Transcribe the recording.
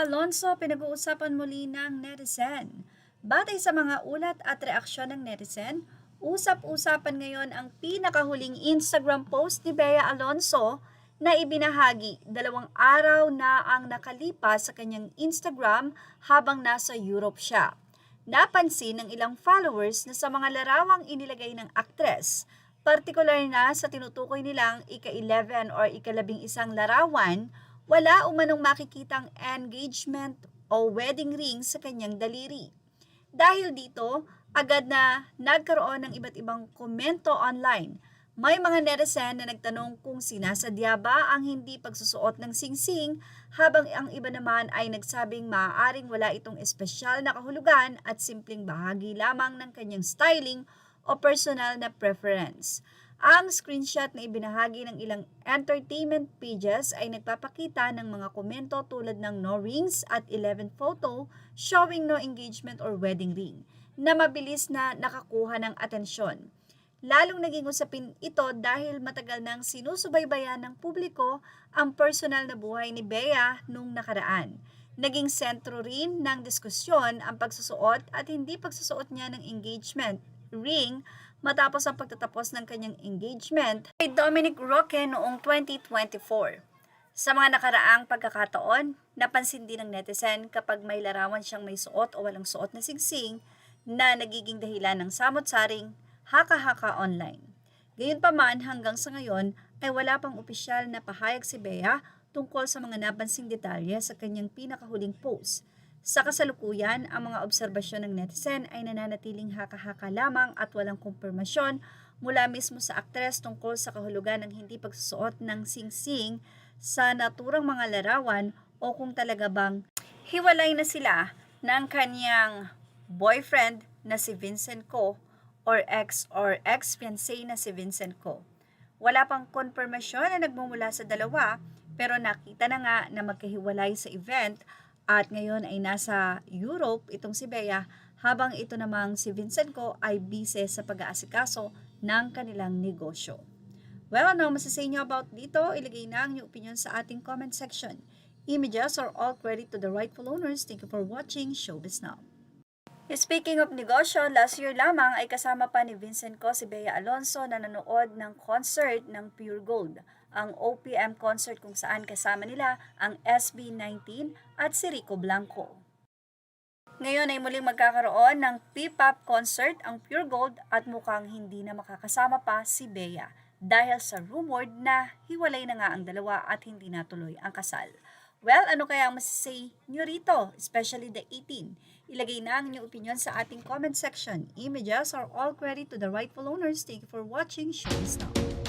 Alonso pinag-uusapan muli ng netizen. Batay sa mga ulat at reaksyon ng netizen, usap-usapan ngayon ang pinakahuling Instagram post ni Bea Alonso na ibinahagi 2 araw na ang nakalipas sa kanyang Instagram habang nasa Europe siya. Napansin ng ilang followers na sa mga larawang inilagay ng aktres, partikular na sa tinutukoy nilang ika-11 or ika-11 larawan, wala umanong makikitang engagement o wedding ring sa kanyang daliri. Dahil dito, agad na nagkaroon ng iba't ibang komento online. May mga netizen na nagtanong kung sinasadya ba ang hindi pagsusuot ng singsing, habang ang iba naman ay nagsabing maaaring wala itong espesyal na kahulugan at simpleng bahagi lamang ng kanyang styling o personal na preference. Ang screenshot na ibinahagi ng ilang entertainment pages ay nagpapakita ng mga komento tulad ng no rings at 11 photo showing no engagement or wedding ring na mabilis na nakakuha ng atensyon. Lalong naging usapin ito dahil matagal nang sinusubaybayan ng publiko ang personal na buhay ni Bea nung nakaraan. Naging sentro rin ng diskusyon ang pagsusuot at hindi pagsusuot niya ng engagement ring matapos ang pagtatapos ng kanyang engagement kay Dominic Roque noong 2024. Sa mga nakaraang pagkakataon, napansin din ng netizen kapag may larawan siyang may suot o walang suot na singsing na nagiging dahilan ng samot-saring haka-haka online. Gayunpaman, hanggang sa ngayon ay wala pang opisyal na pahayag si Bea tungkol sa mga napansing detalye sa kanyang pinakahuling post. Sa kasalukuyan, ang mga obserbasyon ng netizen ay nananatiling haka-haka lamang at walang kumpirmasyon mula mismo sa aktres tungkol sa kahulugan ng hindi pagsusuot ng singsing sa naturang mga larawan o kung talaga bang hiwalay na sila ng kanyang boyfriend na si Vincent Co or ex-fiancé na si Vincent Co. Wala pang konfirmasyon na nagmumula sa dalawa, pero nakita na nga na magkahiwalay sa event at ngayon ay nasa Europe itong si Bea, habang ito namang si Vincent Co ay busy sa pag-aasikaso ng kanilang negosyo. Well, ano masasay nyo about dito? Ilagay na ang inyong opinion sa ating comment section. Images are all credit to the rightful owners. Thank you for watching Showbiz Now. Speaking of negosyo, last year lamang ay kasama pa ni Vincent Co si Bea Alonso na nanood ng concert ng Pure Gold, ang OPM concert kung saan kasama nila ang SB19 at si Rico Blanco. Ngayon ay muling magkakaroon ng P-pop concert ang Pure Gold at mukhang hindi na makakasama pa si Bea dahil sa rumored na hiwalay na nga ang dalawa at hindi natuloy ang kasal. Well, ano kaya ang masasay nyo rito, especially the 18? Ilagay na ang inyong opinion sa ating comment section. Images are all credit to the rightful owners. Thank you for watching Showbiz Now.